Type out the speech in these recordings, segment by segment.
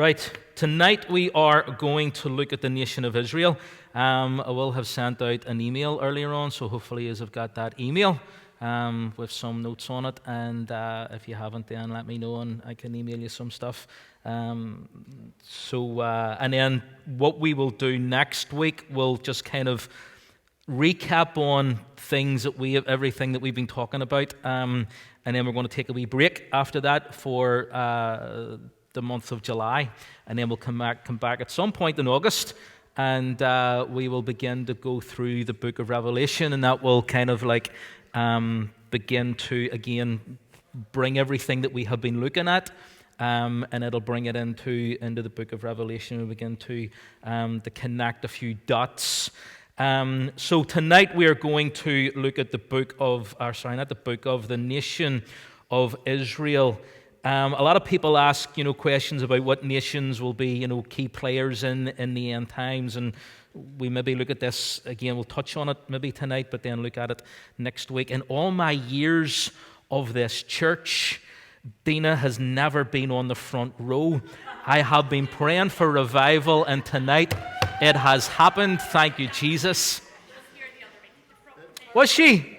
Right, tonight we are going to look at the nation of Israel. I will have sent out an email earlier on, so hopefully you have got that email with some notes on it. And if you haven't, then let me know and I can email you some stuff. And then what we will do next week, we'll just kind of recap on everything that we've been talking about. And then we're going to take a wee break after that for the month of July, and then we'll come back at some point in August, and we will begin to go through the book of Revelation, and that will kind of like begin to again bring everything that we have been looking at, and it'll bring it into the book of Revelation. We'll begin to connect a few dots. So tonight we are going to look at the nation of Israel. A lot of people ask, questions about what nations will be, key players in the end times, and we maybe look at this again. We'll touch on it maybe tonight, but then look at it next week. In all my years of this church, Dina has never been on the front row. I have been praying for revival, and tonight it has happened. Thank you, Jesus. Was she?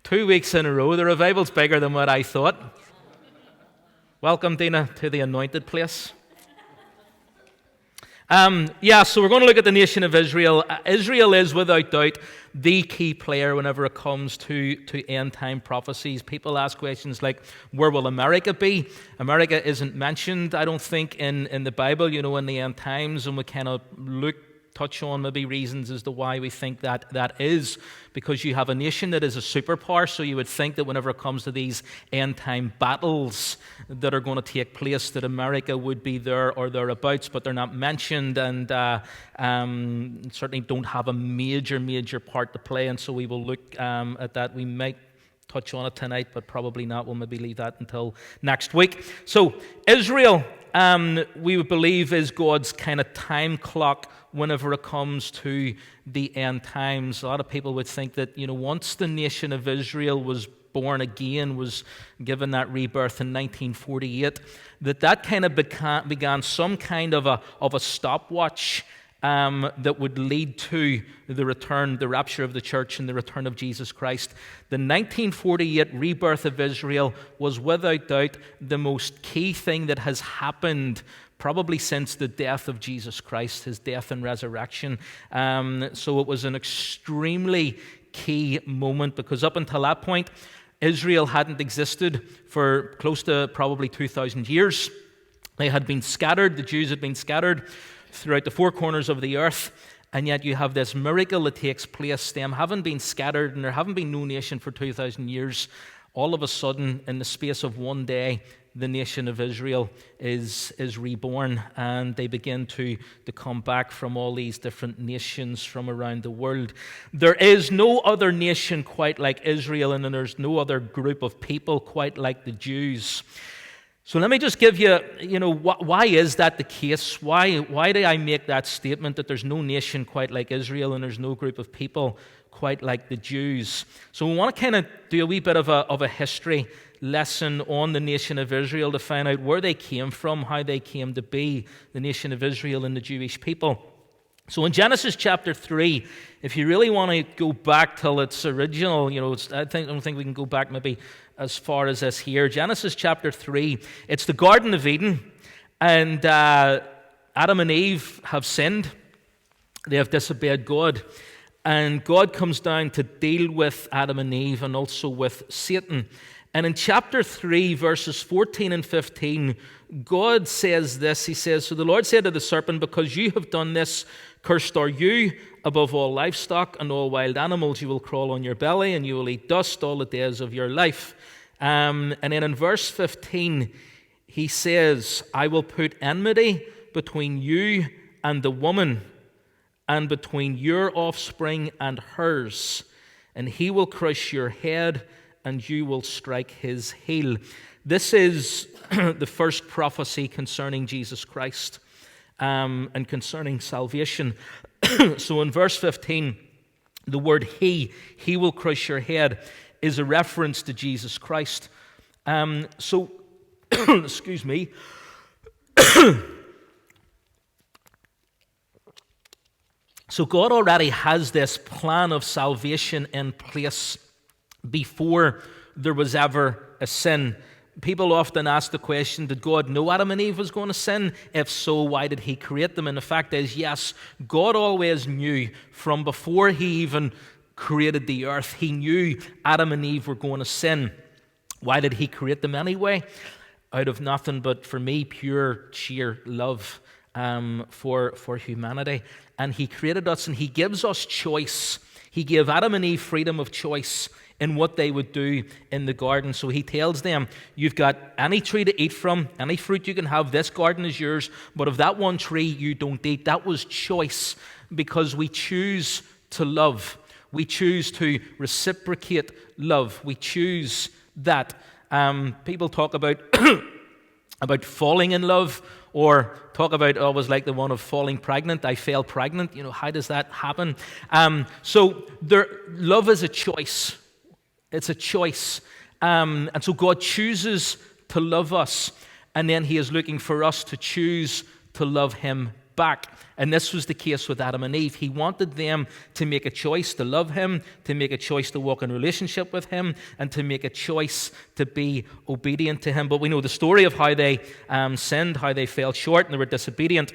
2 weeks in a row. The revival's bigger than what I thought. Welcome, Dina, to the anointed place. So we're going to look at the nation of Israel. Israel is, without doubt, the key player whenever it comes to end-time prophecies. People ask questions like, where will America be? America isn't mentioned, I don't think, in the Bible, in the end times, and we kind of touch on maybe reasons as to why we think that is, because you have a nation that is a superpower, so you would think that whenever it comes to these end-time battles that are going to take place, that America would be there or thereabouts, but they're not mentioned, and certainly don't have a major part to play, and so we will look at that. We might touch on it tonight, but probably not. We'll maybe leave that until next week. So Israel, we would believe, is God's kind of time clock whenever it comes to the end times. A lot of people would think that, once the nation of Israel was born again, was given that rebirth in 1948, that kind of began some kind of a stopwatch that would lead to the rapture of the church and the return of Jesus Christ. The 1948 rebirth of Israel was without doubt the most key thing that has happened probably since the death of Jesus Christ, his death and resurrection. So it was an extremely key moment, because up until that point, Israel hadn't existed for close to probably 2,000 years. They had been scattered, the Jews had been scattered throughout the four corners of the earth, and yet you have this miracle that takes place. Them having been scattered, and there haven't been no nation for 2,000 years. All of a sudden, in the space of one day, the nation of Israel is reborn, and they begin to come back from all these different nations from around the world. There is no other nation quite like Israel, and there's no other group of people quite like the Jews. So let me just give you, why is that the case? Why do I make that statement that there's no nation quite like Israel and there's no group of people quite like the Jews? So we want to kind of do a wee bit of a history lesson on the nation of Israel to find out where they came from, how they came to be the nation of Israel and the Jewish people. So in Genesis chapter 3, if you really want to go back till its original, I don't think we can go back maybe as far as this here. Genesis chapter 3, it's the Garden of Eden, and Adam and Eve have sinned. They have disobeyed God, and God comes down to deal with Adam and Eve and also with Satan. And in chapter 3, verses 14 and 15, God says this. He says, "So the Lord said to the serpent, because you have done this, cursed are you above all livestock and all wild animals. You will crawl on your belly, and you will eat dust all the days of your life." And then in verse 15, he says, "I will put enmity between you and the woman, and between your offspring and hers, and he will crush your head, and you will strike his heel." This is the first prophecy concerning Jesus Christ and concerning salvation. So in verse 15, the word he will crush your head, is a reference to Jesus Christ. So Excuse me. So God already has this plan of salvation in place before there was ever a sin. People often ask the question, did God know Adam and Eve was going to sin? If so, why did he create them? And the fact is, yes, God always knew from before he even created the earth. He knew Adam and Eve were going to sin. Why did he create them anyway? Out of nothing but, for me, pure, sheer love for humanity. And he created us and he gives us choice. He gave Adam and Eve freedom of choice in what they would do in the garden. So he tells them, you've got any tree to eat from, any fruit you can have, this garden is yours, but of that one tree you don't eat. That was choice, because we choose to love. We choose to reciprocate love. We choose that. People talk about about falling in love, or talk about, always like the one of falling pregnant. I fell pregnant. How does that happen? Love is a choice. It's a choice. And so God chooses to love us, and then he is looking for us to choose to love him back. And this was the case with Adam and Eve. He wanted them to make a choice to love him, to make a choice to walk in relationship with him, and to make a choice to be obedient to him. But we know the story of how they sinned, how they fell short, and they were disobedient.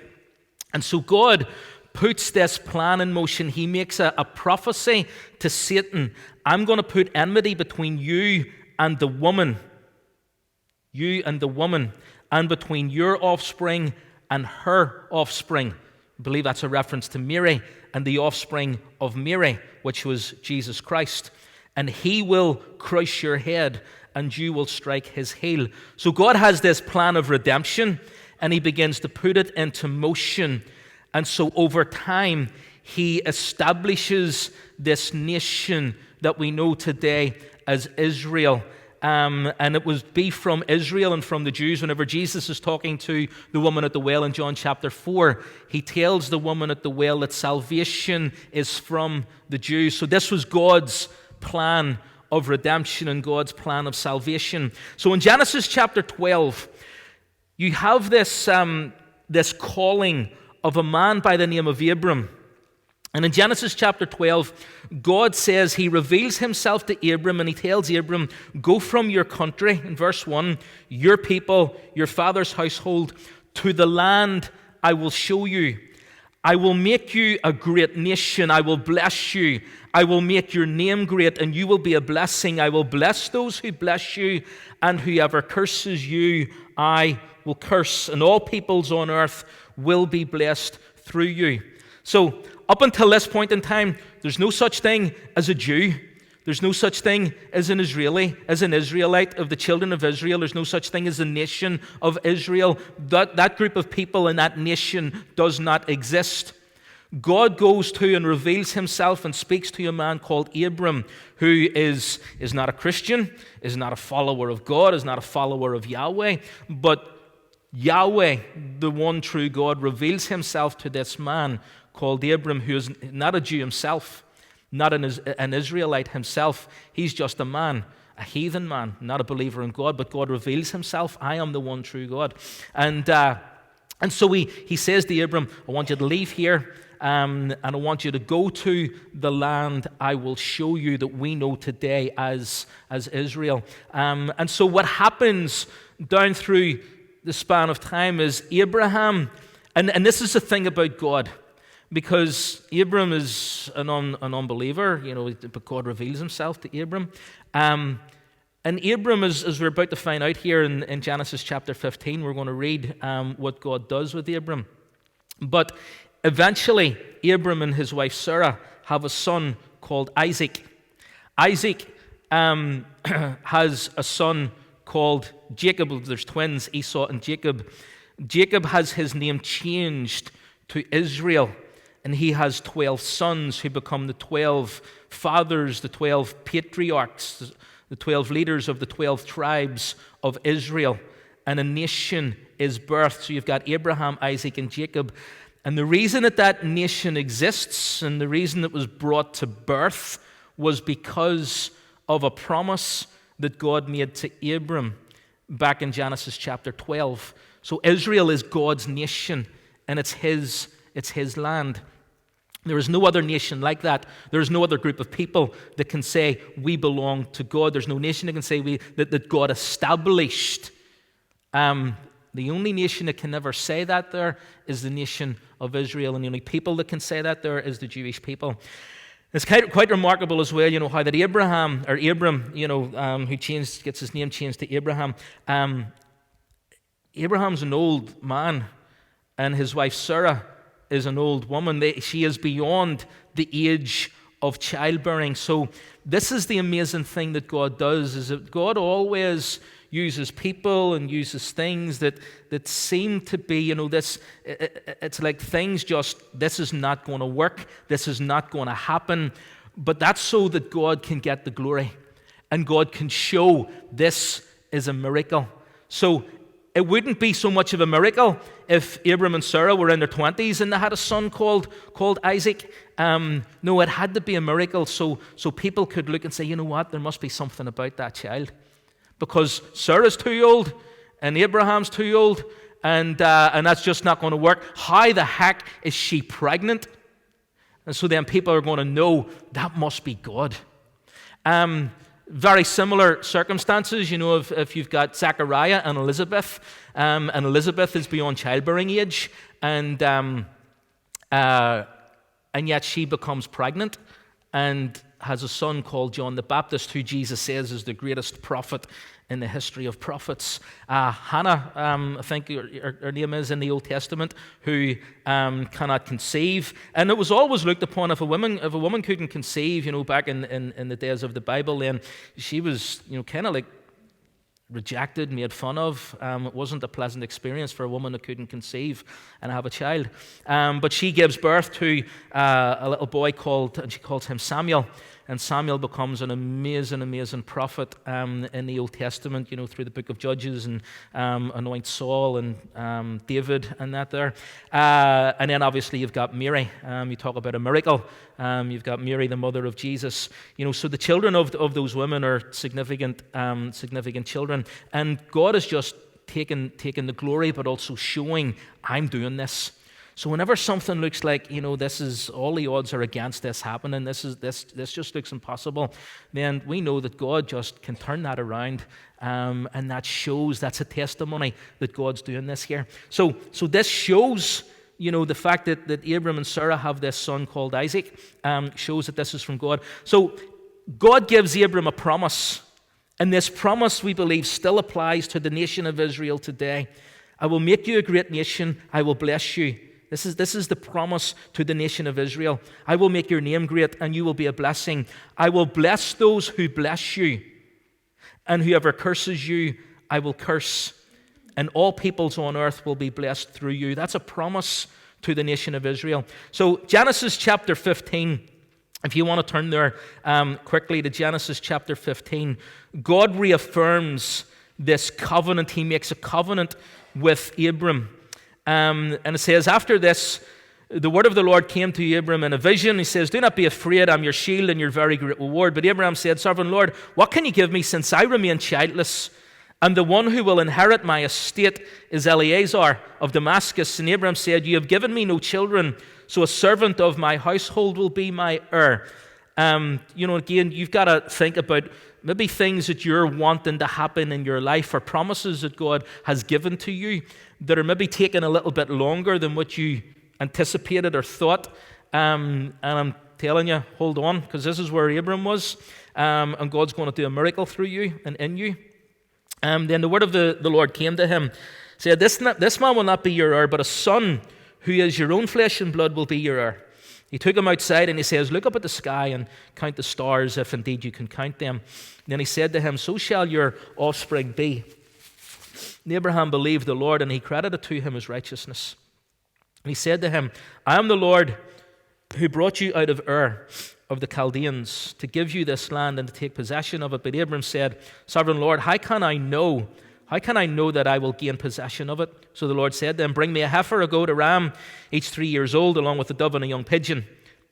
And so God puts this plan in motion. He makes a prophecy to Satan. I'm going to put enmity between you and the woman, and between your offspring and her offspring. I believe that's a reference to Mary and the offspring of Mary, which was Jesus Christ. And he will crush your head, and you will strike his heel. So God has this plan of redemption, and he begins to put it into motion. And so over time, he establishes this nation that we know today as Israel. And it was be from Israel and from the Jews. Whenever Jesus is talking to the woman at the well in John chapter 4, he tells the woman at the well that salvation is from the Jews. So this was God's plan of redemption and God's plan of salvation. So in Genesis chapter 12, you have this calling of a man by the name of Abram. And in Genesis chapter 12, God says, he reveals himself to Abram, and he tells Abram, go from your country, in verse 1, your people, your father's household, to the land I will show you. I will make you a great nation. I will bless you. I will make your name great, and you will be a blessing. I will bless those who bless you, and whoever curses you, I will curse. And all peoples on earth will be blessed through you. So, up until this point in time, there's no such thing as a Jew. There's no such thing as an Israeli, as an Israelite of the children of Israel. There's no such thing as a nation of Israel. That group of people and that nation does not exist. God goes to and reveals himself and speaks to a man called Abram, who is not a Christian, is not a follower of God, is not a follower of Yahweh, but Yahweh, the one true God, reveals himself to this man called Abram, who is not a Jew himself, not an Israelite himself. He's just a man, a heathen man, not a believer in God, but God reveals himself. I am the one true God. And so he says to Abram, I want you to leave here, and I want you to go to the land I will show you that we know today as Israel. And so what happens down through the span of time is Abraham, and this is the thing about God, because Abram is an unbeliever, but God reveals himself to Abram. And Abram, as we're about to find out here in Genesis chapter 15, we're going to read what God does with Abram. But eventually, Abram and his wife Sarah have a son called Isaac. Isaac has a son called Jacob. There's twins, Esau and Jacob. Jacob has his name changed to Israel. And he has 12 sons who become the 12 fathers, the 12 patriarchs, the 12 leaders of the 12 tribes of Israel. And a nation is birthed. So you've got Abraham, Isaac, and Jacob. And the reason that nation exists and the reason it was brought to birth was because of a promise that God made to Abram. back in Genesis chapter 12. So Israel is God's nation, and it's his land. There is no other nation like that. There is no other group of people that can say, we belong to God. There's no nation that can say that God established. The only nation that can never say that there is the nation of Israel, and the only people that can say that there is the Jewish people. It's quite remarkable as well, how that Abram, who gets his name changed to Abraham. Abraham's an old man, and his wife Sarah is an old woman. She is beyond the age of childbearing. So this is the amazing thing that God does, is that God always uses people and uses things that seem to be, it's like things just, this is not going to work, this is not going to happen, but that's so that God can get the glory, and God can show this is a miracle. So it wouldn't be so much of a miracle if Abram and Sarah were in their 20s and they had a son called Isaac. No, it had to be a miracle so people could look and say, you know what, there must be something about that child. Because Sarah's too old, and Abraham's too old, and that's just not going to work. How the heck is she pregnant? And so then people are going to know that must be God. Very similar circumstances, if you've got Zechariah and Elizabeth is beyond childbearing age, and yet she becomes pregnant and has a son called John the Baptist, who Jesus says is the greatest prophet in the history of prophets. Hannah, I think her name is in the Old Testament, who cannot conceive. And it was always looked upon, if a woman couldn't conceive, back in the days of the Bible, then she was, kind of like rejected, made fun of. It wasn't a pleasant experience for a woman that couldn't conceive and have a child. But she gives birth to a little boy and she calls him Samuel. And Samuel becomes an amazing prophet in the Old Testament, through the book of Judges, and anoints Saul and David and that there. And then obviously you've got Mary. You talk about a miracle. You've got Mary, the mother of Jesus. So the children of those women are significant children. And God is just taking the glory, but also showing, I'm doing this. So whenever something looks like, this is all the odds are against this happening, this just looks impossible, then we know that God just can turn that around, and that's a testimony that God's doing this here. So this shows, the fact that Abram and Sarah have this son called Isaac, shows that this is from God. So God gives Abram a promise, and this promise, we believe, still applies to the nation of Israel today. I will make you a great nation, I will bless you. This is the promise to the nation of Israel. I will make your name great, and you will be a blessing. I will bless those who bless you, and whoever curses you, I will curse. And all peoples on earth will be blessed through you. That's a promise to the nation of Israel. So Genesis chapter 15, if you want to turn there quickly to Genesis chapter 15, God reaffirms this covenant. He makes a covenant with Abram. And it says, after this, the word of the Lord came to Abram in a vision. He says, do not be afraid, I'm your shield and your very great reward. But Abraham said, Sovereign Lord, what can you give me, since I remain childless? And the one who will inherit my estate is Eliezer of Damascus. And Abraham said, you have given me no children, so a servant of my household will be my heir. Again, you've got to think about maybe things that you're wanting to happen in your life, or promises that God has given to you that are maybe taking a little bit longer than what you anticipated or thought. And I'm telling you, hold on, because this is where Abram was, and God's going to do a miracle through you and in you. Then the word of the Lord came to him, said, this man will not be your heir, but a son who is your own flesh and blood will be your heir. He took him outside and he says, look up at the sky and count the stars, if indeed you can count them. Then he said to him, so shall your offspring be. And Abraham believed the Lord, and he credited to him as righteousness. And he said to him, I am the Lord who brought you out of Ur of the Chaldeans to give you this land and to take possession of it. But Abram said, Sovereign Lord, how can I know that I will gain possession of it? So the Lord said to him, bring me a heifer, a goat, a ram, each 3 years old, along with a dove and a young pigeon.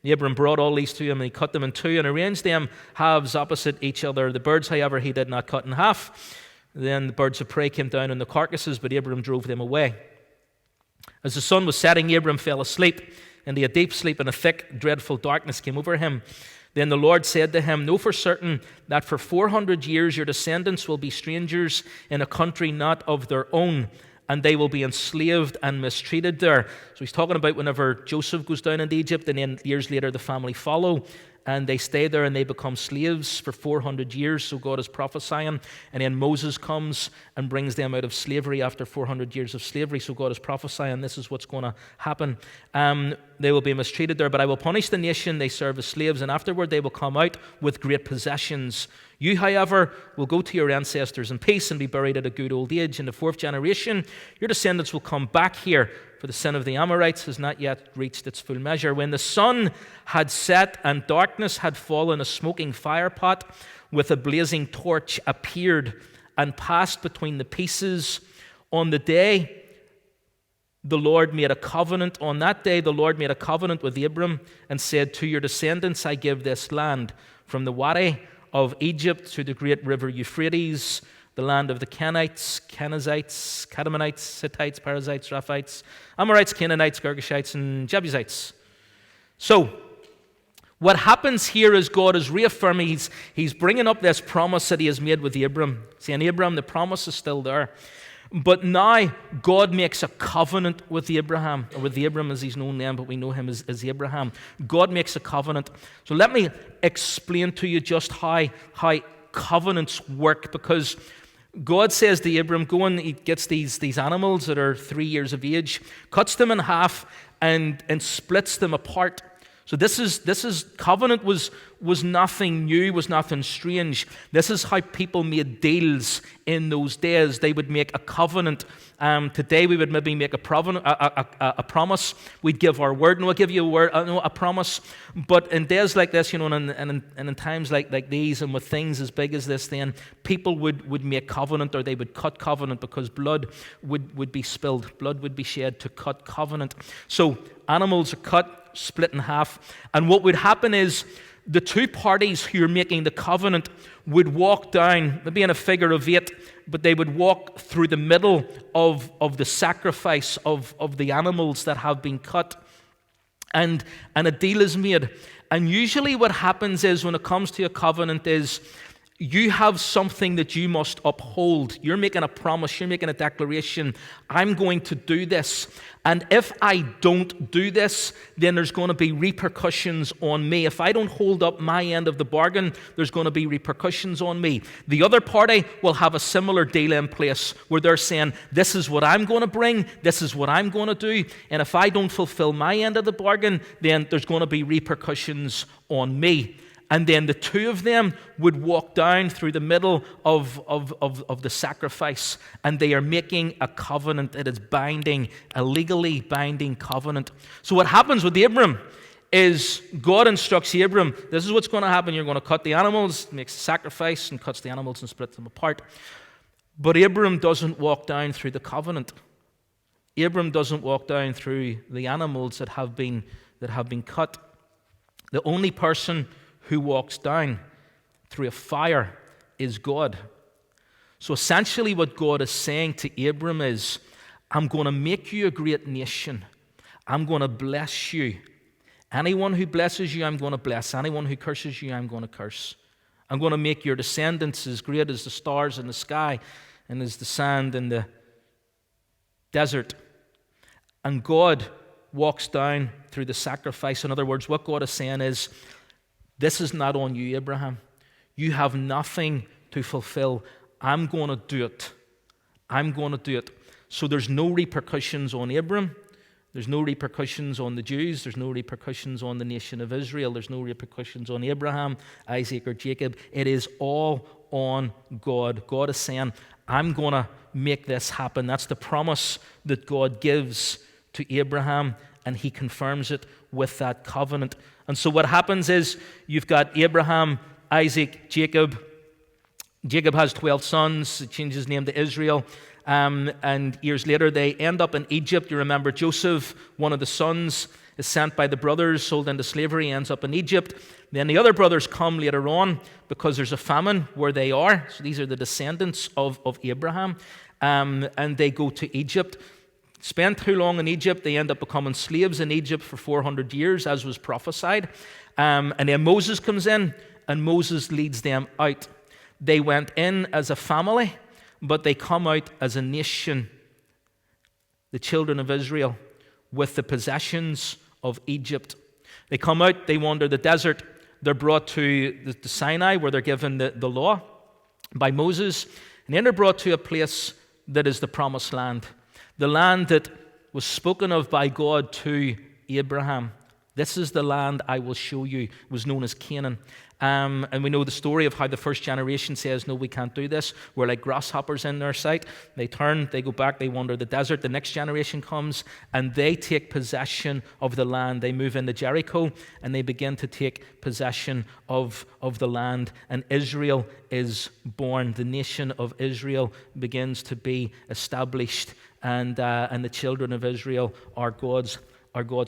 And Abram brought all these to him, and he cut them in two and arranged them halves opposite each other. The birds, however, he did not cut in half. Then the birds of prey came down on the carcasses, but Abram drove them away. As the sun was setting, Abram fell asleep, and a deep sleep and a thick, dreadful darkness came over him. Then the Lord said to him, "Know for certain that for 400 years your descendants will be strangers in a country not of their own, and they will be enslaved and mistreated there." So he's talking about whenever Joseph goes down into Egypt, and then years later the family follow, and they stay there and they become slaves for 400 years. So God is prophesying. And then Moses comes and brings them out of slavery after 400 years of slavery. So God is prophesying this is what's going to happen. They will be mistreated there, but I will punish the nation they serve as slaves, and afterward they will come out with great possessions. You, however, will go to your ancestors in peace and be buried at a good old age. In the 4th generation, your descendants will come back here, for the sin of the Amorites has not yet reached its full measure. When the sun had set and darkness had fallen, a smoking firepot with a blazing torch appeared and passed between the pieces. On that day, the Lord made a covenant with Abram and said, "To your descendants I give this land, from the Wadi of Egypt to the great river Euphrates, the land of the Kenites, Kenizzites, Kadmonites, Hittites, Perizzites, Raphites, Amorites, Canaanites, Girgashites, and Jebusites." So, what happens here is God is reaffirming, he's bringing up this promise that he has made with Abram, saying, Abram, the promise is still there. But now God makes a covenant with Abraham, or with Abram as he's known then, but we know him as Abraham. God makes a covenant. So let me explain to you just how covenants work, because God says to Abram, go and he gets these animals that are 3 years of age, cuts them in half and splits them apart. So this is covenant was nothing new, was nothing strange. This is how people made deals in those days. They would make a covenant. Today we would maybe make a promise. We'd give our word. No, I'll give you a word. A promise. But in days like this, and in times like these, and with things as big as this, then people would make covenant, or they would cut covenant, because blood would be spilled. Blood would be shed to cut covenant. So animals are cut, split in half. And what would happen is the two parties who are making the covenant would walk down, maybe in a figure of 8, but they would walk through the middle of the sacrifice of the animals that have been cut. And a deal is made. And usually what happens is, when it comes to a covenant, is you have something that you must uphold. You're making a promise, you're making a declaration. I'm going to do this. And if I don't do this, then there's going to be repercussions on me. If I don't hold up my end of the bargain, there's going to be repercussions on me. The other party will have a similar deal in place where they're saying, this is what I'm going to bring, this is what I'm going to do. And if I don't fulfill my end of the bargain, then there's going to be repercussions on me. And then the two of them would walk down through the middle of the sacrifice, and they are making a covenant that is binding, a legally binding covenant. So what happens with Abram is God instructs Abram, this is what's going to happen. You're going to cut the animals, makes a sacrifice, and cuts the animals and splits them apart. But Abram doesn't walk down through the covenant. Abram doesn't walk down through the animals that have been cut. The only person who walks down through a fire is God. So essentially what God is saying to Abram is, I'm going to make you a great nation. I'm going to bless you. Anyone who blesses you, I'm going to bless. Anyone who curses you, I'm going to curse. I'm going to make your descendants as great as the stars in the sky and as the sand in the desert. And God walks down through the sacrifice. In other words, what God is saying is, this is not on you, Abraham. You have nothing to fulfill. I'm going to do it. I'm going to do it. So there's no repercussions on Abram. There's no repercussions on the Jews. There's no repercussions on the nation of Israel. There's no repercussions on Abraham, Isaac, or Jacob. It is all on God. God is saying, I'm going to make this happen. That's the promise that God gives to Abraham, and he confirms it with that covenant. And so what happens is, you've got Abraham, Isaac, Jacob. Jacob has 12 sons. He changes his name to Israel. and years later they end up in Egypt. You remember Joseph, one of the sons, is sent by the brothers, sold into slavery, ends up in Egypt. Then the other brothers come later on because there's a famine where they are. So these are the descendants of Abraham. And they go to Egypt. Spend too long in Egypt, they end up becoming slaves in Egypt for 400 years, as was prophesied. And then Moses comes in, and Moses leads them out. They went in as a family, but they come out as a nation, the children of Israel, with the possessions of Egypt. They come out, they wander the desert, they're brought to the Sinai, where they're given the law by Moses, and then they're brought to a place that is the promised land, the land that was spoken of by God to Abraham. This is the land I will show you. It was known as Canaan. And we know the story of how the first generation says, no, we can't do this. We're like grasshoppers in their sight. They turn, they go back, they wander the desert. The next generation comes, and they take possession of the land. They move into Jericho, and they begin to take possession of the land. And Israel is born. The nation of Israel begins to be established, and the children of Israel are God's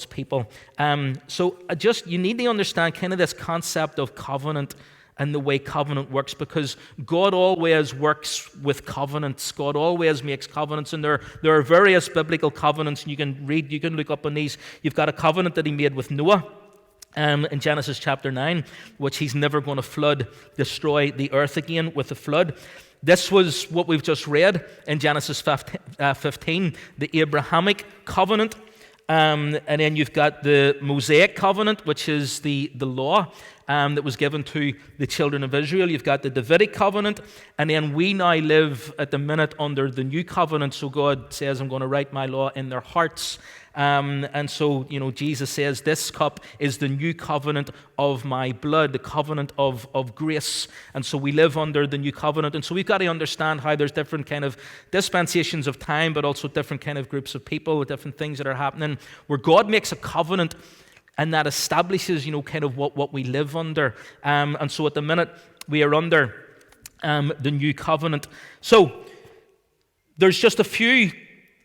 people. So you need to understand kind of this concept of covenant and the way covenant works, because God always works with covenants. God always makes covenants, and there are various biblical covenants, and you can look up on these. You've got a covenant that he made with Noah in Genesis chapter 9, which he's never going to destroy the earth again with a flood. This was what we've just read in Genesis 15, the Abrahamic covenant. And then you've got the Mosaic covenant, which is the law that was given to the children of Israel. You've got the Davidic covenant, and then we now live at the minute under the new covenant. So God says, I'm going to write my law in their hearts. And so, Jesus says, this cup is the new covenant of my blood, the covenant of grace. And so we live under the new covenant. And so we've got to understand how there's different kind of dispensations of time, but also different kind of groups of people, different things that are happening, where God makes a covenant, and that establishes, kind of what we live under. And so at the minute, we are under the new covenant. So there's just a few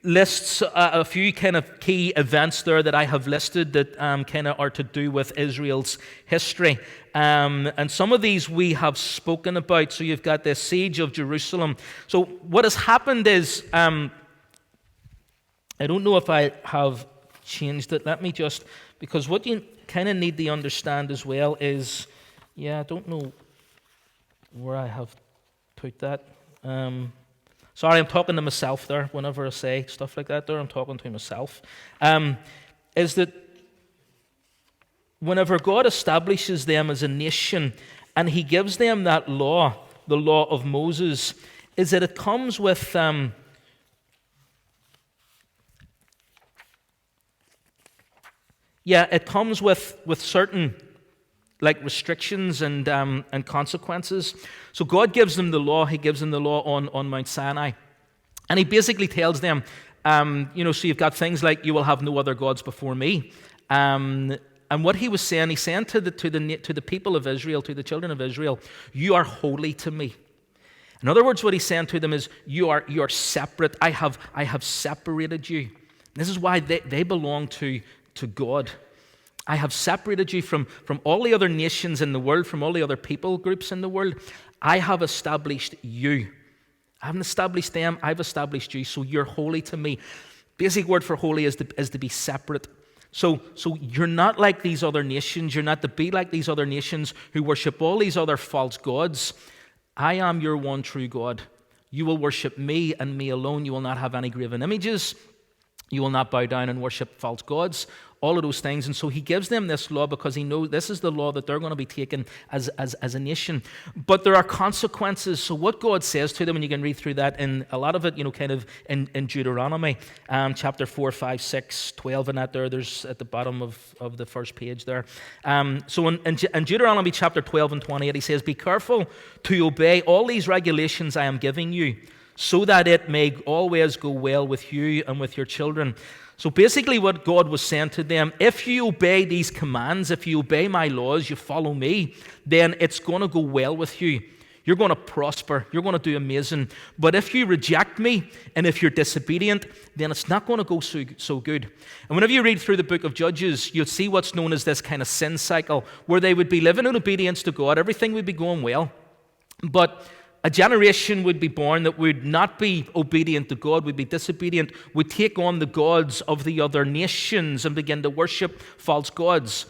lists, a few kind of key events there that I have listed that kind of are to do with Israel's history. And some of these we have spoken about. So you've got the siege of Jerusalem. So what has happened is, I don't know if I have changed it. Let me just, because what you kind of need to understand as well is, I don't know where I have put that. Sorry, I'm talking to myself there. Whenever I say stuff like that there, I'm talking to myself. Is that whenever God establishes them as a nation and he gives them that law, the law of Moses, is that it comes with it comes with certain like restrictions and consequences. So God gives them the law. He gives them the law on Mount Sinai. And he basically tells them, so you've got things like, you will have no other gods before me. And what he was saying, he's saying to the people of Israel, to the children of Israel, you are holy to me. In other words, what he's saying to them is, you are separate. I have separated you. This is why they belong to God. I have separated you from all the other nations in the world, from all the other people groups in the world. I have established you. I haven't established them, I've established you, so you're holy to me. Basic word for holy is to be separate. So you're not like these other nations. You're not to be like these other nations who worship all these other false gods. I am your one true God. You will worship me and me alone. You will not have any graven images. You will not bow down and worship false gods, all of those things. And so he gives them this law because he knows this is the law that they're going to be taken as a nation. But there are consequences. So what God says to them, and you can read through that in a lot of it, kind of in Deuteronomy, chapter 4, 5, 6, 12, and that there's at the bottom of the first page there. So in Deuteronomy chapter 12 and 28, he says, be careful to obey all these regulations I am giving you, so that it may always go well with you and with your children. So basically what God was saying to them, if you obey these commands, if you obey my laws, you follow me, then it's going to go well with you. You're going to prosper. You're going to do amazing. But if you reject me and if you're disobedient, then it's not going to go so good. And whenever you read through the book of Judges, you'll see what's known as this kind of sin cycle, where they would be living in obedience to God. Everything would be going well. But a generation would be born that would not be obedient to God, would be disobedient, would take on the gods of the other nations and begin to worship false gods.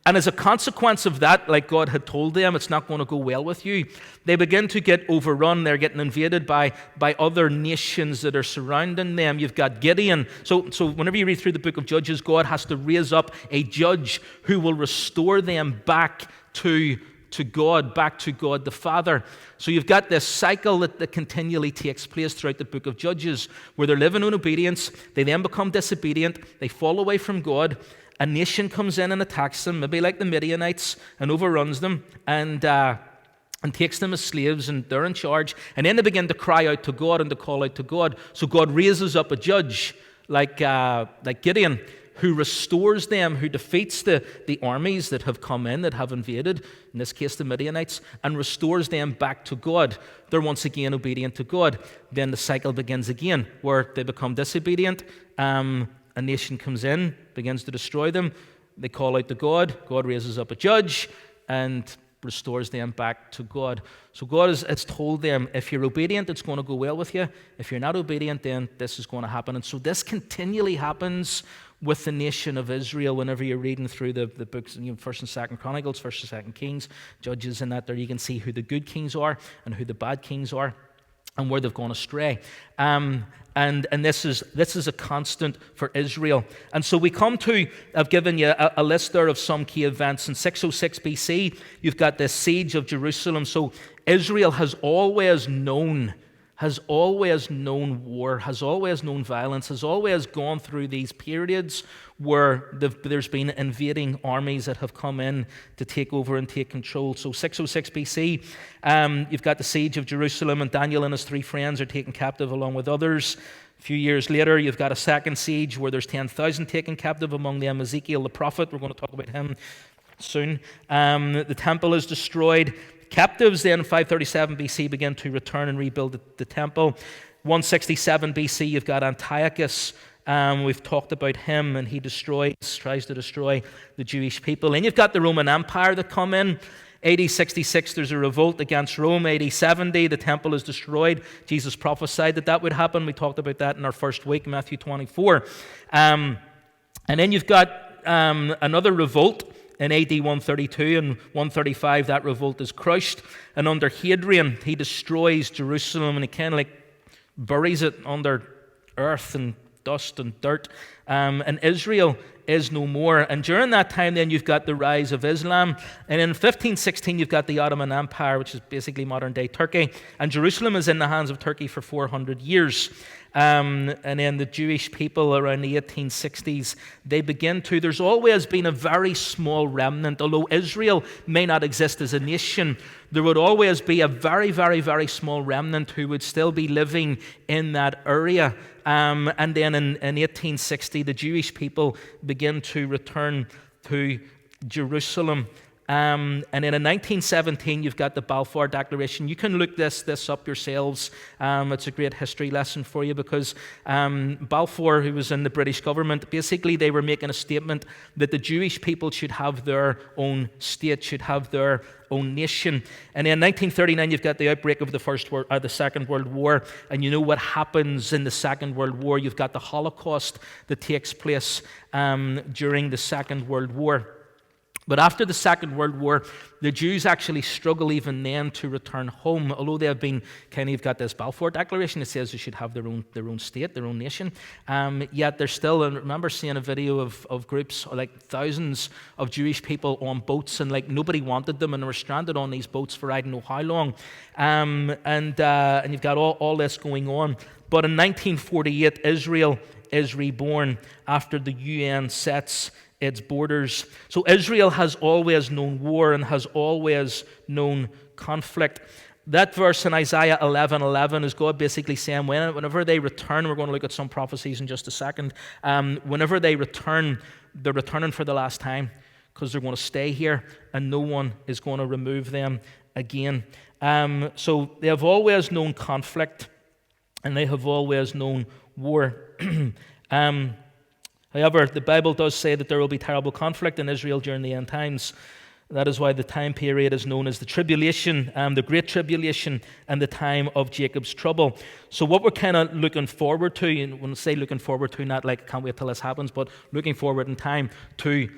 And as a consequence of that, like God had told them, it's not going to go well with you. They begin to get overrun. They're getting invaded by other nations that are surrounding them. You've got Gideon. So whenever you read through the book of Judges, God has to raise up a judge who will restore them back to God, back to God the Father. So you've got this cycle that continually takes place throughout the book of Judges, where they're living in obedience. They then become disobedient. They fall away from God. A nation comes in and attacks them, maybe like the Midianites, and overruns them and takes them as slaves, and they're in charge. And then they begin to cry out to God and to call out to God. So God raises up a judge like Gideon, who restores them, who defeats the armies that have come in, that have invaded, in this case the Midianites, and restores them back to God. They're once again obedient to God. Then the cycle begins again, where they become disobedient. A nation comes in, begins to destroy them. They call out to God. God raises up a judge and restores them back to God. So God has told them, if you're obedient, it's going to go well with you. If you're not obedient, then this is going to happen. And so this continually happens with the nation of Israel whenever you're reading through the books, 1st and 2nd Chronicles, 1st and 2nd Kings, Judges, and that there you can see who the good kings are and who the bad kings are and where they've gone astray. And this is a constant for Israel. And so we come to, I've given you a list there of some key events. In 606 BC, you've got the siege of Jerusalem. So Israel has always known war, has always known violence, has always gone through these periods where there's been invading armies that have come in to take over and take control. So 606 BC, you've got the siege of Jerusalem, and Daniel and his 3 friends are taken captive along with others. A few years later, you've got a second siege where there's 10,000 taken captive, among them Ezekiel the prophet. We're going to talk about him soon. The temple is destroyed. Captives then in 537 BC begin to return and rebuild the temple. 167 BC, you've got Antiochus. We've talked about him, and he tries to destroy the Jewish people. And you've got the Roman Empire that come in. AD 66, there's a revolt against Rome. AD 70, the temple is destroyed. Jesus prophesied that would happen. We talked about that in our first week, Matthew 24. And then you've got another revolt in AD 132 and 135. That revolt is crushed. And under Hadrian, he destroys Jerusalem, and he kind of like buries it under earth and dust and dirt. And Israel is no more. And during that time, then you've got the rise of Islam. And in 1516, you've got the Ottoman Empire, which is basically modern-day Turkey. And Jerusalem is in the hands of Turkey for 400 years. And then the Jewish people around the 1860s, they begin to, there's always been a very small remnant. Although Israel may not exist as a nation, there would always be a very, very, very small remnant who would still be living in that area. And then in 1860, the Jewish people begin to return to Jerusalem. And then in 1917, you've got the Balfour Declaration. You can look this up yourselves. It's a great history lesson for you, because Balfour, who was in the British government, basically they were making a statement that the Jewish people should have their own state, should have their own nation. And in 1939, you've got the outbreak of the Second World War. And you know what happens in the Second World War. You've got the Holocaust that takes place during the Second World War. But after the Second World War, the Jews actually struggle even then to return home. Although they have been you've got this Balfour Declaration that says they should have their own state, their own nation. Yet there's still, I remember seeing a video of groups, like thousands of Jewish people on boats, and like nobody wanted them, and they were stranded on these boats for I don't know how long. And you've got all this going on. But in 1948, Israel is reborn after the UN sets its borders. So Israel has always known war and has always known conflict. That verse in Isaiah 11:11 is God basically saying whenever they return, we're going to look at some prophecies in just a second, whenever they return, they're returning for the last time, because they're going to stay here and no one is going to remove them again. So they have always known conflict, and they have always known war. However, the Bible does say that there will be terrible conflict in Israel during the end times. That is why the time period is known as the tribulation, the Great Tribulation, and the time of Jacob's trouble. So what we're kind of looking forward to, and when I say looking forward to, not like can't wait till this happens, but looking forward in time to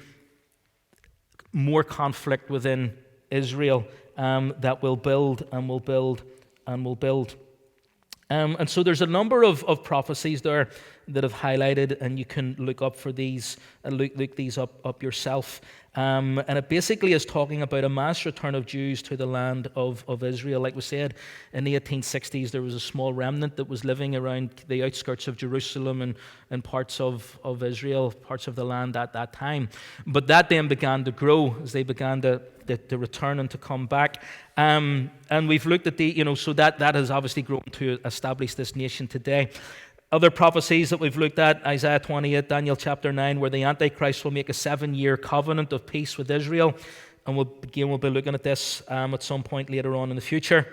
more conflict within Israel that will build and will build and will build. And so there's a number of prophecies there that have highlighted, and you can look up for these, look these up yourself. And it basically is talking about a mass return of Jews to the land of Israel. Like we said, in the 1860s, there was a small remnant that was living around the outskirts of Jerusalem and parts of Israel, parts of the land at that time. But that then began to grow as they began to return and to come back. And we've looked at so that has obviously grown to establish this nation today. Other prophecies that we've looked at, Isaiah 28, Daniel chapter 9, where the Antichrist will make a 7-year covenant of peace with Israel. And we'll be looking at this at some point later on in the future.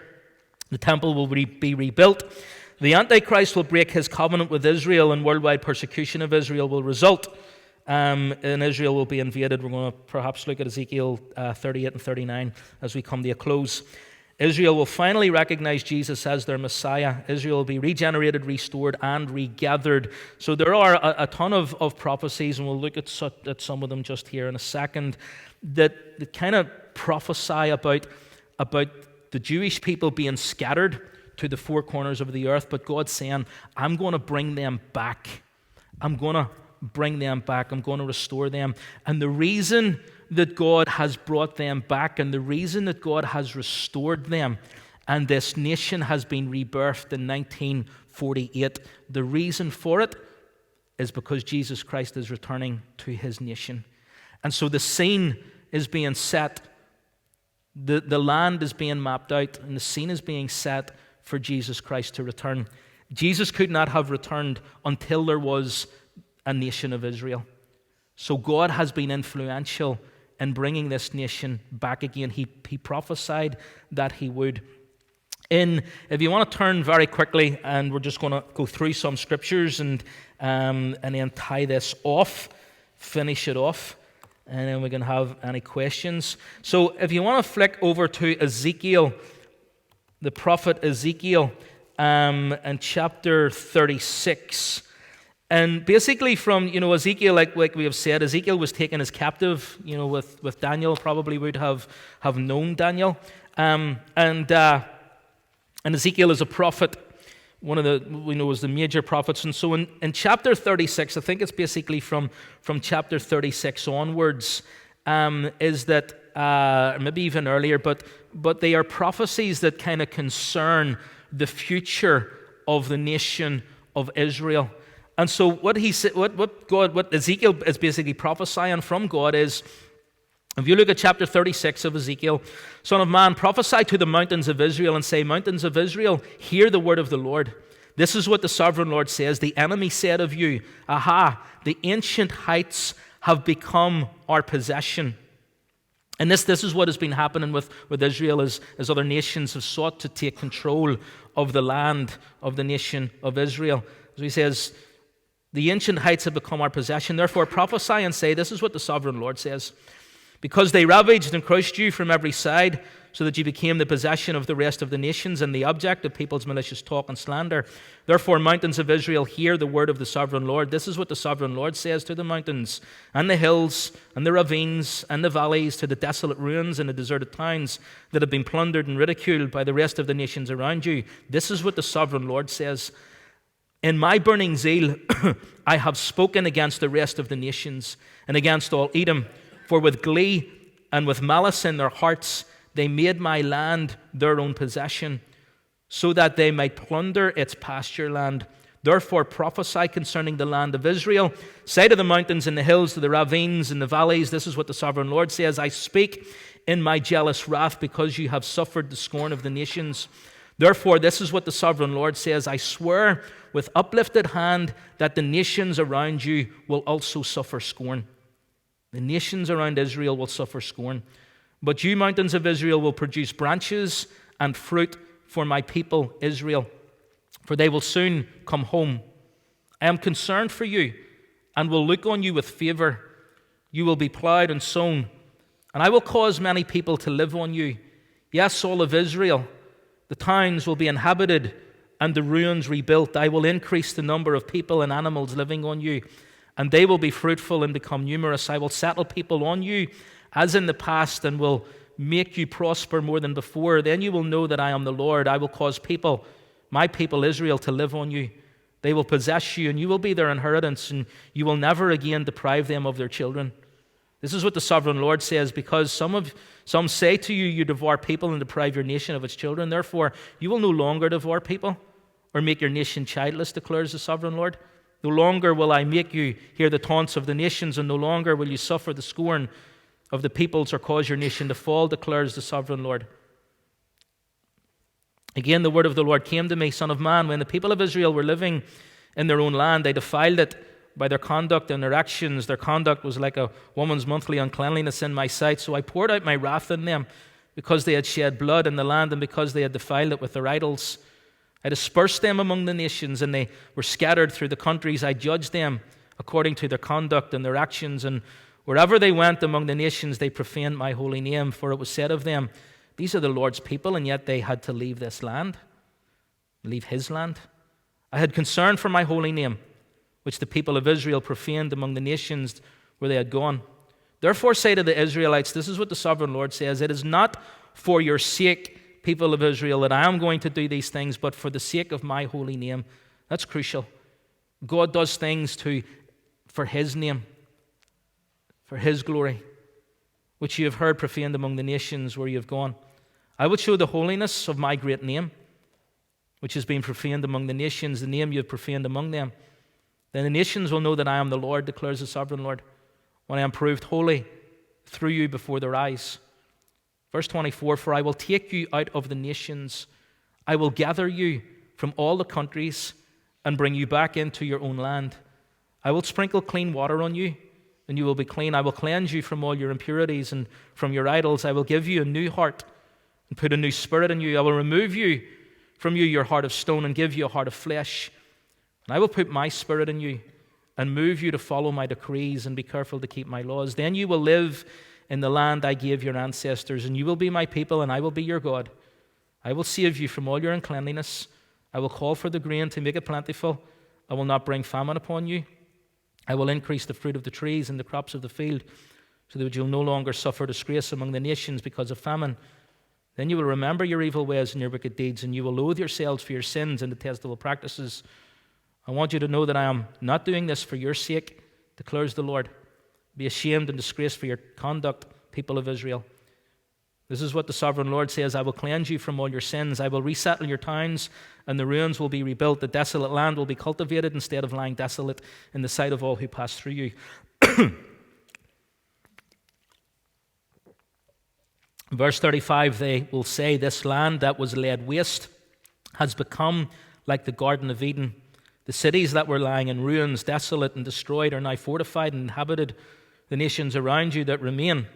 The temple will be rebuilt. The Antichrist will break his covenant with Israel, and worldwide persecution of Israel will result. And Israel will be invaded. We're going to perhaps look at Ezekiel 38 and 39 as we come to a close. Israel will finally recognize Jesus as their Messiah. Israel will be regenerated, restored, and regathered. So there are a ton of prophecies, and we'll look at some of them just here in a second, that kind of prophesy about the Jewish people being scattered to the four corners of the earth, but God saying, I'm going to bring them back. I'm going to bring them back. I'm going to restore them. And the reason that God has brought them back, and the reason that God has restored them, and this nation has been rebirthed in 1948, the reason for it is because Jesus Christ is returning to his nation. And so the scene is being set, the land is being mapped out, and the scene is being set for Jesus Christ to return. Jesus could not have returned until there was a nation of Israel. So God has been influential in bringing this nation back again. He prophesied that he would. If you want to turn very quickly, and we're just going to go through some scriptures and then tie this off, finish it off, and then we can have any questions. So if you want to flick over to Ezekiel, the prophet Ezekiel, in chapter 36. And basically from, Ezekiel, like we have said, Ezekiel was taken as captive, with Daniel, probably would have known Daniel. And Ezekiel is a prophet, one of was the major prophets. And so in chapter 36, I think it's basically from chapter 36 onwards, is that, maybe even earlier, but they are prophecies that kind of concern the future of the nation of Israel. And so what Ezekiel is basically prophesying from God is, if you look at chapter 36 of Ezekiel, Son of man, prophesy to the mountains of Israel and say, Mountains of Israel, hear the word of the Lord. This is what the sovereign Lord says. The enemy said of you, Aha, the ancient heights have become our possession. And this is what has been happening with Israel as other nations have sought to take control of the land of the nation of Israel. So he says, the ancient heights have become our possession. Therefore prophesy and say, This is what the sovereign Lord says. Because they ravaged and crushed you from every side, so that you became the possession of the rest of the nations and the object of people's malicious talk and slander. Therefore, mountains of Israel, hear the word of the sovereign Lord. This is what the sovereign Lord says to the mountains and the hills and the ravines and the valleys, to the desolate ruins and the deserted towns that have been plundered and ridiculed by the rest of the nations around you. This is what the sovereign Lord says. In my burning zeal, I have spoken against the rest of the nations and against all Edom, for with glee and with malice in their hearts, they made my land their own possession, so that they might plunder its pasture land. Therefore prophesy concerning the land of Israel. Say to the mountains and the hills, to the ravines and the valleys, this is what the sovereign Lord says. I speak in my jealous wrath, because you have suffered the scorn of the nations. Therefore, this is what the sovereign Lord says. I swear with uplifted hand that the nations around you will also suffer scorn. The nations around Israel will suffer scorn. But you, mountains of Israel, will produce branches and fruit for my people Israel, for they will soon come home. I am concerned for you and will look on you with favor. You will be plowed and sown, and I will cause many people to live on you. Yes, all of Israel. The towns will be inhabited and the ruins rebuilt. I will increase the number of people and animals living on you, and they will be fruitful and become numerous. I will settle people on you as in the past and will make you prosper more than before. Then you will know that I am the Lord. I will cause people, my people Israel, to live on you. They will possess you, and you will be their inheritance, and you will never again deprive them of their children. This is what the sovereign Lord says, because some say to you, you devour people and deprive your nation of its children. Therefore, you will no longer devour people or make your nation childless, declares the sovereign Lord. No longer will I make you hear the taunts of the nations, and no longer will you suffer the scorn of the peoples or cause your nation to fall, declares the sovereign Lord. Again, the word of the Lord came to me, Son of man, when the people of Israel were living in their own land, they defiled it by their conduct and their actions. Their conduct was like a woman's monthly uncleanliness in my sight. So I poured out my wrath on them because they had shed blood in the land and because they had defiled it with their idols. I dispersed them among the nations, and they were scattered through the countries. I judged them according to their conduct and their actions, and wherever they went among the nations, they profaned my holy name. For it was said of them, these are the Lord's people, and yet they had to leave this land, leave his land. I had concern for my holy name, which the people of Israel profaned among the nations where they had gone. Therefore say to the Israelites, this is what the sovereign Lord says, it is not for your sake, people of Israel, that I am going to do these things, but for the sake of my holy name. That's crucial. God does things for his name, for his glory, which you have heard profaned among the nations where you have gone. I will show the holiness of my great name, which has been profaned among the nations, the name you have profaned among them. Then the nations will know that I am the Lord, declares the sovereign Lord, when I am proved holy through you before their eyes. Verse 24, for I will take you out of the nations. I will gather you from all the countries and bring you back into your own land. I will sprinkle clean water on you, and you will be clean. I will cleanse you from all your impurities and from your idols. I will give you a new heart and put a new spirit in you. I will remove from you your heart of stone and give you a heart of flesh. And I will put my spirit in you and move you to follow my decrees and be careful to keep my laws. Then you will live in the land I gave your ancestors, and you will be my people, and I will be your God. I will save you from all your uncleanliness. I will call for the grain to make it plentiful. I will not bring famine upon you. I will increase the fruit of the trees and the crops of the field, so that you'll no longer suffer disgrace among the nations because of famine. Then you will remember your evil ways and your wicked deeds, and you will loathe yourselves for your sins and detestable practices. I want you to know that I am not doing this for your sake, declares the Lord. Be ashamed and disgraced for your conduct, people of Israel. This is what the sovereign Lord says, I will cleanse you from all your sins. I will resettle your towns, and the ruins will be rebuilt. The desolate land will be cultivated instead of lying desolate in the sight of all who pass through you. Verse 35, they will say, this land that was laid waste has become like the Garden of Eden. The cities that were lying in ruins, desolate and destroyed, are now fortified and inhabited. The nations around you that remain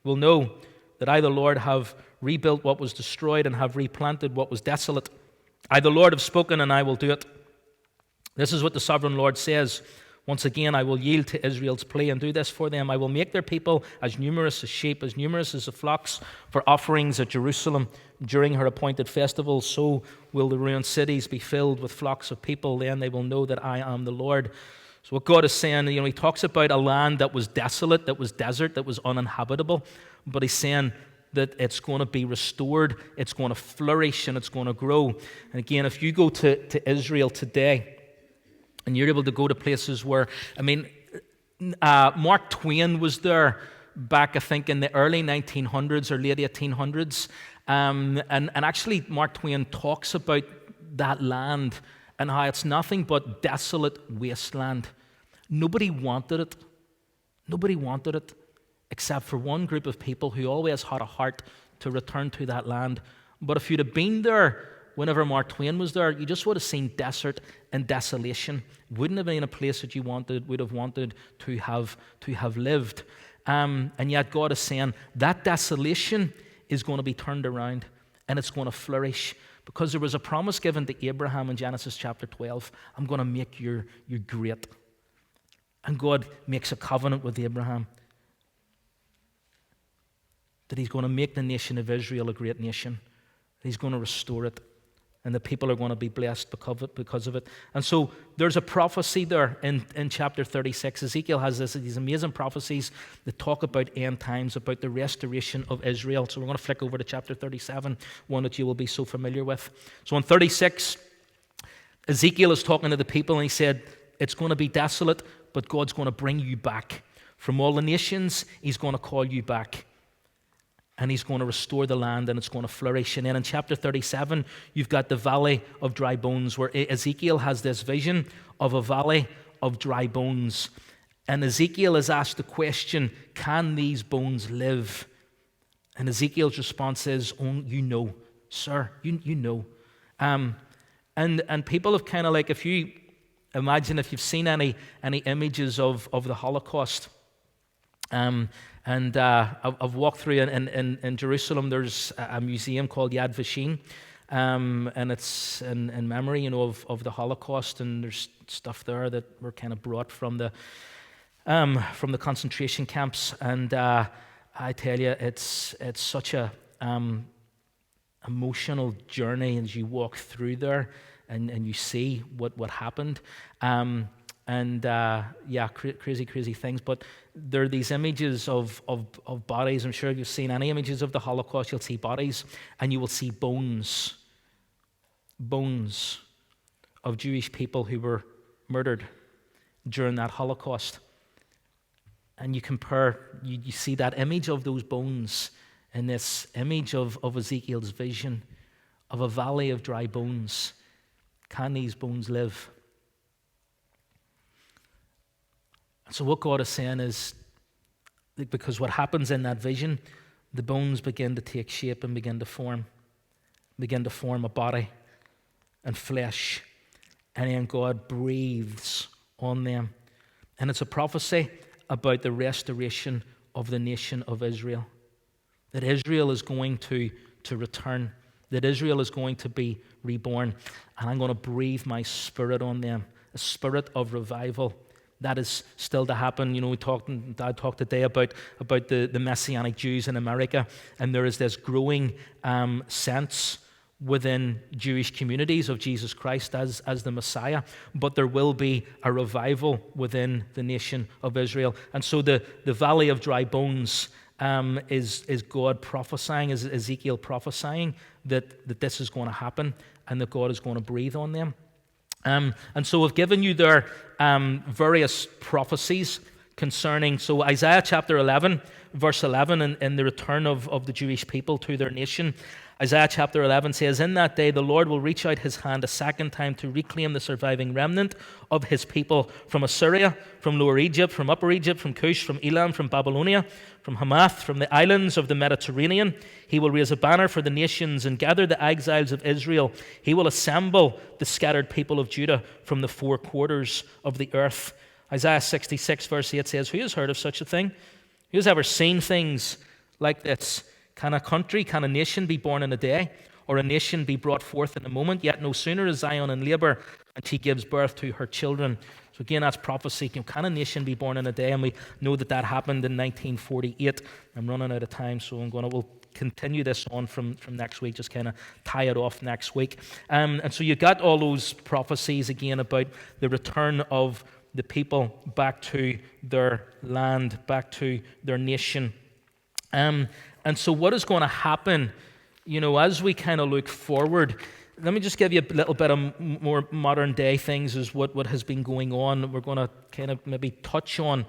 will know that I, the Lord, have rebuilt what was destroyed and have replanted what was desolate. I, the Lord, have spoken, and I will do it. This is what the sovereign Lord says. Once again, I will yield to Israel's plea and do this for them. I will make their people as numerous as sheep, as numerous as the flocks for offerings at Jerusalem during her appointed festivals. So will the ruined cities be filled with flocks of people. Then they will know that I am the Lord. So what God is saying, he talks about a land that was desolate, that was desert, that was uninhabitable. But he's saying that it's going to be restored, it's going to flourish, and it's going to grow. And again, if you go to Israel today, and you're able to go to places where, Mark Twain was there back, I think, in the early 1900s or late 1800s. And actually, Mark Twain talks about that land and how it's nothing but desolate wasteland. Nobody wanted it. Nobody wanted it except for one group of people who always had a heart to return to that land. But if you'd have been there whenever Mark Twain was there, you just would have seen desert and desolation. It wouldn't have been a place that you would have wanted to have lived. And yet God is saying that desolation is going to be turned around and it's going to flourish, because there was a promise given to Abraham in Genesis chapter 12. I'm going to make you great. And God makes a covenant with Abraham that he's going to make the nation of Israel a great nation. He's going to restore it. And the people are going to be blessed because of it. And so there's a prophecy there in chapter 36. Ezekiel has these amazing prophecies that talk about end times, about the restoration of Israel. So we're going to flick over to chapter 37, one that you will be so familiar with. So in 36, Ezekiel is talking to the people, and he said, it's going to be desolate, but God's going to bring you back. From all the nations, he's going to call you back. And he's going to restore the land, and it's going to flourish. And then in chapter 37, you've got the valley of dry bones, where Ezekiel has this vision of a valley of dry bones. And Ezekiel is asked the question, can these bones live? And Ezekiel's response is, oh, you know, sir, you know. And people have kind of like, if you imagine, if you've seen any images of the Holocaust, and I've walked through in Jerusalem. There's a museum called Yad Vashem, and it's in memory, of the Holocaust. And there's stuff there that were kind of brought from the concentration camps. And I tell you, it's such a emotional journey as you walk through there, and you see what happened. Crazy things. But there are these images of bodies. I'm sure if you've seen any images of the Holocaust, you'll see bodies, and you will see bones of Jewish people who were murdered during that Holocaust. And you compare, you see that image of those bones and this image of Ezekiel's vision of a valley of dry bones. Can these bones live? So what God is saying is, because what happens in that vision, the bones begin to take shape and begin to form a body and flesh, and then God breathes on them. And it's a prophecy about the restoration of the nation of Israel, that Israel is going to return, that Israel is going to be reborn, and I'm going to breathe my spirit on them, a spirit of revival. That is still to happen. Dad talked today about the Messianic Jews in America, and there is this growing sense within Jewish communities of Jesus Christ as the Messiah, but there will be a revival within the nation of Israel. And so the valley of dry bones is God prophesying, is Ezekiel prophesying that this is going to happen and that God is going to breathe on them. And so we've given you there various prophecies concerning, so Isaiah chapter 11, verse 11, and the return of the Jewish people to their nation. Isaiah chapter 11 says, in that day the Lord will reach out his hand a second time to reclaim the surviving remnant of his people from Assyria, from Lower Egypt, from Upper Egypt, from Cush, from Elam, from Babylonia, from Hamath, from the islands of the Mediterranean. He will raise a banner for the nations and gather the exiles of Israel. He will assemble the scattered people of Judah from the four quarters of the earth. Isaiah 66 verse 8 says, who has heard of such a thing? Who has ever seen things like this? Can a country, can a nation be born in a day, or a nation be brought forth in a moment? Yet no sooner is Zion in labor, and she gives birth to her children. So again, that's prophecy. Can a nation be born in a day? And we know that happened in 1948. I'm running out of time, so we'll continue this on from next week, just kind of tie it off next week. And so you got all those prophecies again about the return of the people back to their land, back to their nation. And so what is going to happen, as we kind of look forward? Let me just give you a little bit of more modern day things as what has been going on. We're going to kind of maybe touch on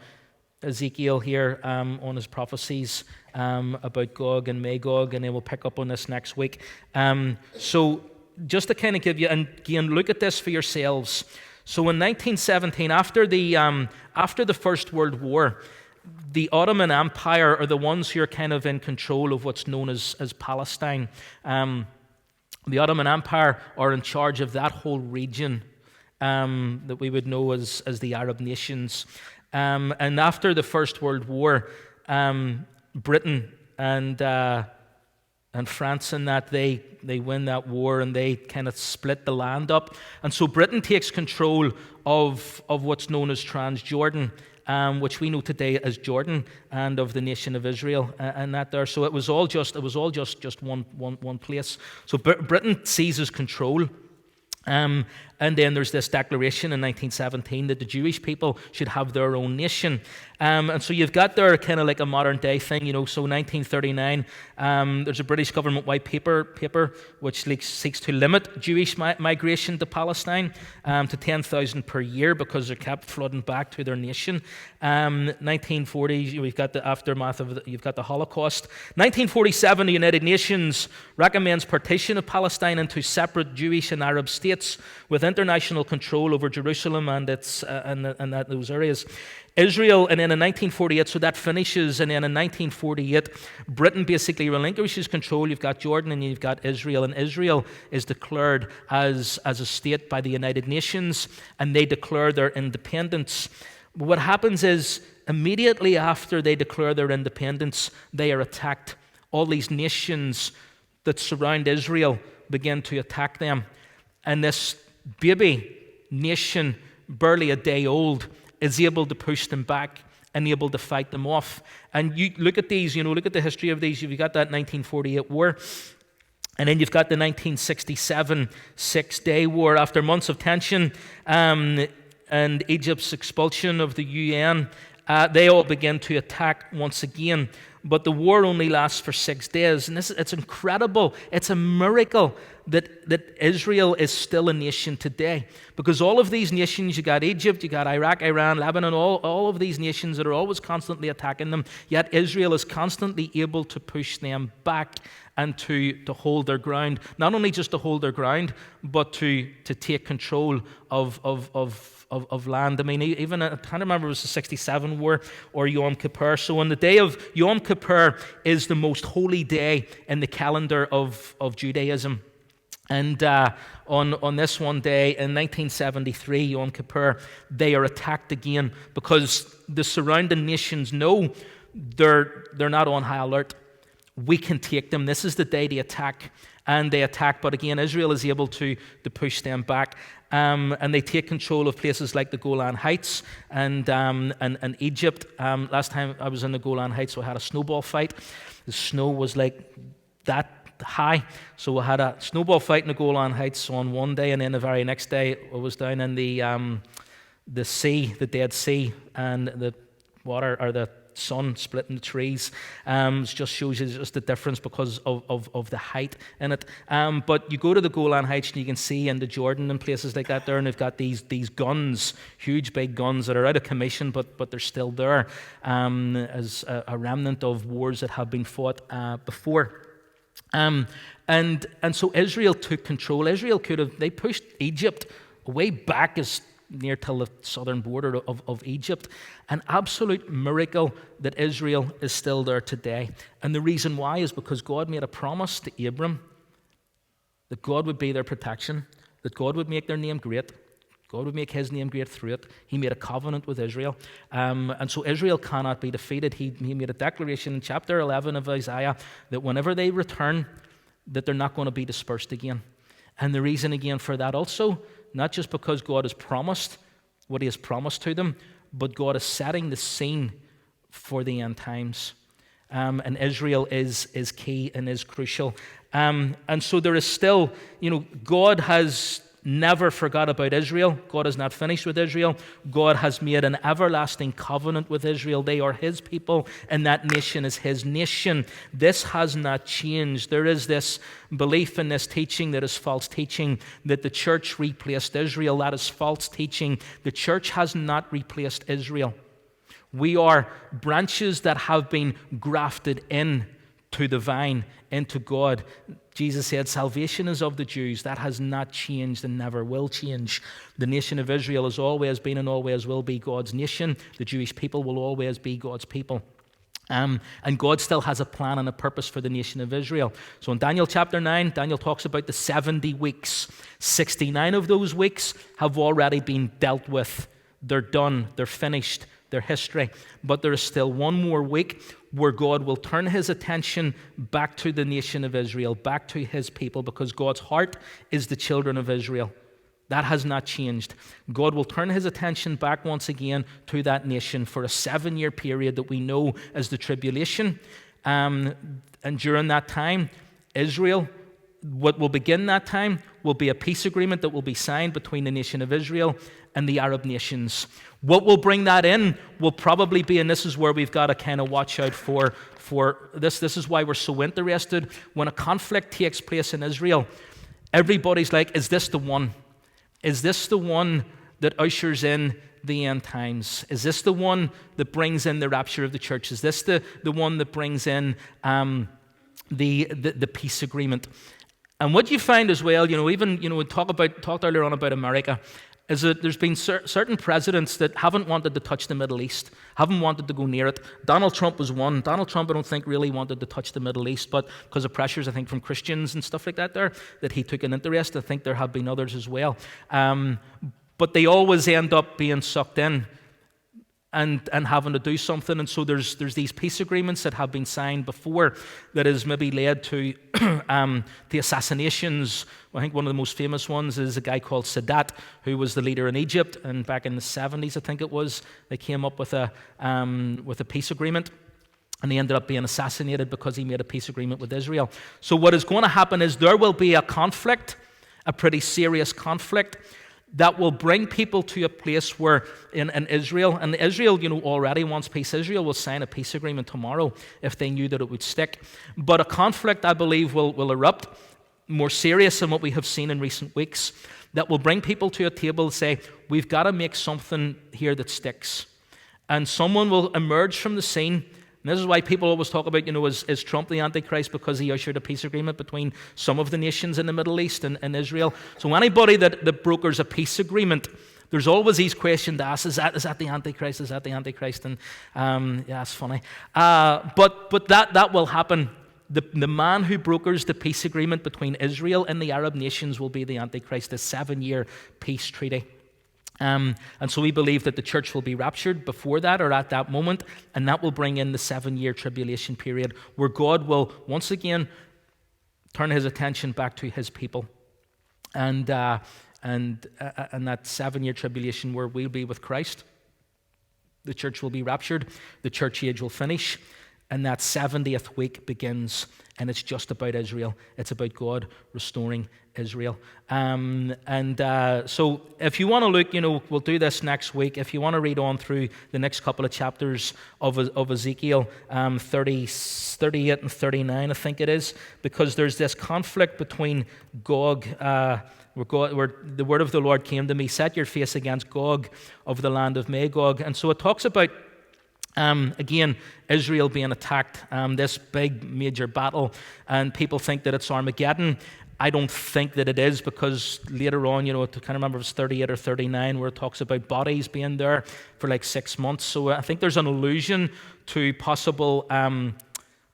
Ezekiel here on his prophecies about Gog and Magog, and then we'll pick up on this next week. So just to kind of give you, and again, look at this for yourselves. So in 1917, after the First World War, the Ottoman Empire are the ones who are kind of in control of what's known as Palestine. The Ottoman Empire are in charge of that whole region that we would know as the Arab nations. And after the First World War, Britain and France in that they win that war and they kind of split the land up. And so Britain takes control of what's known as Transjordan, which we know today as Jordan, and of the nation of Israel and that there. So it was all just one place. So Britain seizes control. And then there's this declaration in 1917 that the Jewish people should have their own nation. And so you've got there kind of like a modern day thing, So 1939, there's a British government white paper which seeks to limit Jewish migration to Palestine to 10,000 per year because they're kept flooding back to their nation. 1940s, we've got the aftermath of you've got the Holocaust. 1947, the United Nations recommends partition of Palestine into separate Jewish and Arab states with international control over Jerusalem and those areas. Israel, and then in 1948, so that finishes, and then in 1948, Britain basically relinquishes control. You've got Jordan and you've got Israel, and Israel is declared as a state by the United Nations, and they declare their independence. But what happens is, immediately after they declare their independence, they are attacked. All these nations that surround Israel begin to attack them. And this baby nation, barely a day old, is able to push them back and able to fight them off. And you look at these, look at the history of these. You've got that 1948 war, and then you've got the 1967 Six-Day War. After months of tension and Egypt's expulsion of the UN, they all begin to attack once again. But the war only lasts for 6 days. And it's incredible. It's a miracle that Israel is still a nation today. Because all of these nations, you got Egypt, you got Iraq, Iran, Lebanon, all of these nations that are always constantly attacking them, yet Israel is constantly able to push them back and to hold their ground. Not only just to hold their ground, but to take control of land. I mean, even, I can't remember if it was the 67 war or Yom Kippur. So on the day of Yom Kippur is the most holy day in the calendar of Judaism. And on this one day in 1973, Yom Kippur, they are attacked again because the surrounding nations know they're not on high alert. We can take them. This is the day they attack. And they attack, but again, Israel is able to push them back. And they take control of places like the Golan Heights and Egypt. Last time I was in the Golan Heights, we had a snowball fight. The snow was like that high. So we had a snowball fight in the Golan Heights on one day, and then the very next day I was down in the sea, the Dead Sea, and the water, or the sun splitting the trees. It just shows you just the difference because of the height in it. But you go to the Golan Heights and you can see into Jordan and places like that there, and they've got these guns, huge big guns that are out of commission, but they're still there as a remnant of wars that have been fought before. And so Israel took control. Israel they pushed Egypt way back as near to the southern border of Egypt. An absolute miracle that Israel is still there today. And the reason why is because God made a promise to Abram that God would be their protection, that God would make their name great, God would make his name great through it. He made a covenant with Israel. And so Israel cannot be defeated. He made a declaration in chapter 11 of Isaiah that whenever they return, that they're not going to be dispersed again. And the reason again for that also, not just because God has promised what he has promised to them, but God is setting the scene for the end times. And Israel is key and is crucial. And so there is still, God has never forgot about Israel. God is not finished with Israel. God has made an everlasting covenant with Israel. They are his people, and that nation is his nation. This has not changed. There is this belief in this teaching that is false teaching, that the church replaced Israel. That is false teaching. The church has not replaced Israel. We are branches that have been grafted in to the vine, into God. Jesus said, salvation is of the Jews. That has not changed and never will change. The nation of Israel has always been and always will be God's nation. The Jewish people will always be God's people. And God still has a plan and a purpose for the nation of Israel. So in Daniel chapter 9, Daniel talks about the 70 weeks. 69 of those weeks have already been dealt with. They're done. They're finished. their history. But there is still one more week where God will turn his attention back to the nation of Israel, back to his people, because God's heart is the children of Israel. That has not changed. God will turn his attention back once again to that nation for a 7-year period that we know as the tribulation. And during that time, Israel, what will begin that time will be a peace agreement that will be signed between the nation of Israel and the Arab nations. What will bring that in will probably be, and this is where we've got to kind of watch out for this. This is why we're so interested. When a conflict takes place in Israel, everybody's like, is this the one? Is this the one that ushers in the end times? Is this the one that brings in the rapture of the church? Is this the one that brings in the peace agreement? And what you find as well, even we talked earlier on about America, is that there's been certain presidents that haven't wanted to touch the Middle East, haven't wanted to go near it. Donald Trump was one. Donald Trump, I don't think, really wanted to touch the Middle East, but because of pressures, I think, from Christians and stuff like that that he took an interest. I think there have been others as well. But they always end up being sucked in and having to do something. And so there's these peace agreements that have been signed before that has maybe led to the assassinations. I think one of the most famous ones is a guy called Sadat, who was the leader in Egypt. And back in the 70s, I think it was, they came up with a peace agreement. And he ended up being assassinated because he made a peace agreement with Israel. So what is going to happen is there will be a conflict, a pretty serious conflict, that will bring people to a place where in Israel, and Israel, already wants peace. Israel will sign a peace agreement tomorrow if they knew that it would stick. But a conflict, I believe, will erupt, more serious than what we have seen in recent weeks, that will bring people to a table and say, we've got to make something here that sticks. And someone will emerge from the scene. And this is why people always talk about, is Trump the Antichrist because he ushered a peace agreement between some of the nations in the Middle East and Israel. So anybody that brokers a peace agreement, there's always these questions to ask, is that the Antichrist? Is that the Antichrist? And yeah, it's funny. But that will happen. The man who brokers the peace agreement between Israel and the Arab nations will be the Antichrist, the 7-year peace treaty. And so we believe that the church will be raptured before that or at that moment, and that will bring in the 7-year tribulation period where God will once again turn his attention back to his people. And that 7-year tribulation where we'll be with Christ. The church will be raptured, the church age will finish, and that 70th week begins, and it's just about Israel. It's about God restoring Israel. So if you want to look, we'll do this next week. If you want to read on through the next couple of chapters of Ezekiel, 38 and 39, I think it is, because there's this conflict between Gog, where the word of the Lord came to me, set your face against Gog of the land of Magog. And so it talks about again, Israel being attacked, this big major battle, and people think that it's Armageddon. I don't think that it is, because later on, I can't remember if it's 38 or 39, where it talks about bodies being there for like 6 months. So I think there's an allusion to possible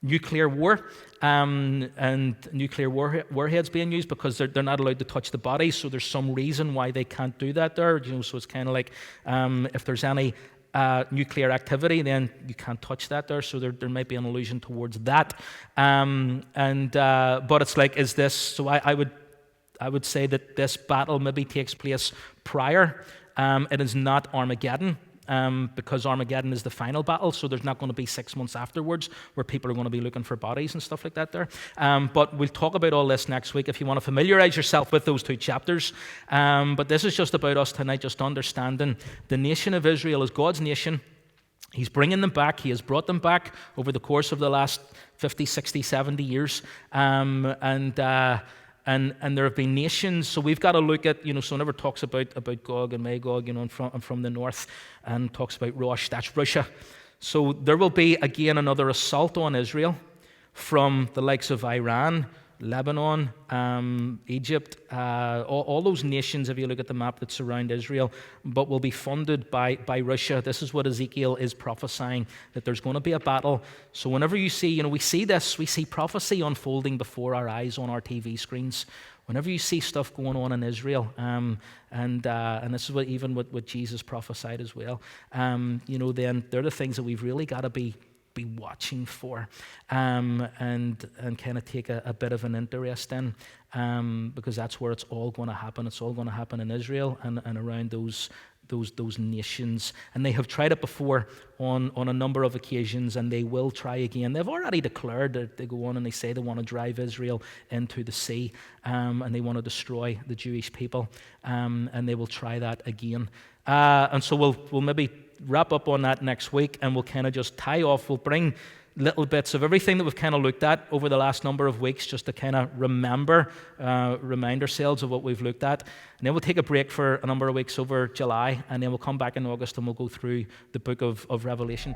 nuclear war and nuclear warheads being used, because they're not allowed to touch the bodies. So there's some reason why they can't do that there. So it's kind of like if there's any nuclear activity, then you can't touch that there. So there might be an allusion towards that. But it's like, is this? So I would say that this battle maybe takes place prior. It is not Armageddon. Because Armageddon is the final battle, so there's not going to be 6 months afterwards where people are going to be looking for bodies and stuff like that there. But we'll talk about all this next week if you want to familiarize yourself with those 2 chapters. But this is just about us tonight, just understanding the nation of Israel is God's nation. He's bringing them back. He has brought them back over the course of the last 50, 60, 70 years. And there have been nations, so we've got to look at, so whenever it talks about Gog and Magog, and from the north, and talks about Rosh, that's Russia. So there will be, again, another assault on Israel from the likes of Iran, Lebanon, Egypt, all those nations, if you look at the map that surround Israel, but will be funded by Russia. This is what Ezekiel is prophesying, that there's going to be a battle. So whenever you see, we see prophecy unfolding before our eyes on our TV screens. whenever you see stuff going on in Israel, and this is what Jesus prophesied as well, then they're the things that we've really got to be watching for, and kind of take a bit of an interest in, because that's where it's all going to happen. It's all going to happen in Israel and around those nations. And they have tried it before on a number of occasions, and they will try again. They've already declared that they go on and they say they want to drive Israel into the sea, and they want to destroy the Jewish people, and they will try that again. And so we'll maybe wrap up on that next week, and we'll kind of just tie off. We'll bring little bits of everything that we've kind of looked at over the last number of weeks, just to kind of remind ourselves of what we've looked at. And then we'll take a break for a number of weeks over July, and then we'll come back in August and we'll go through the book of Revelation.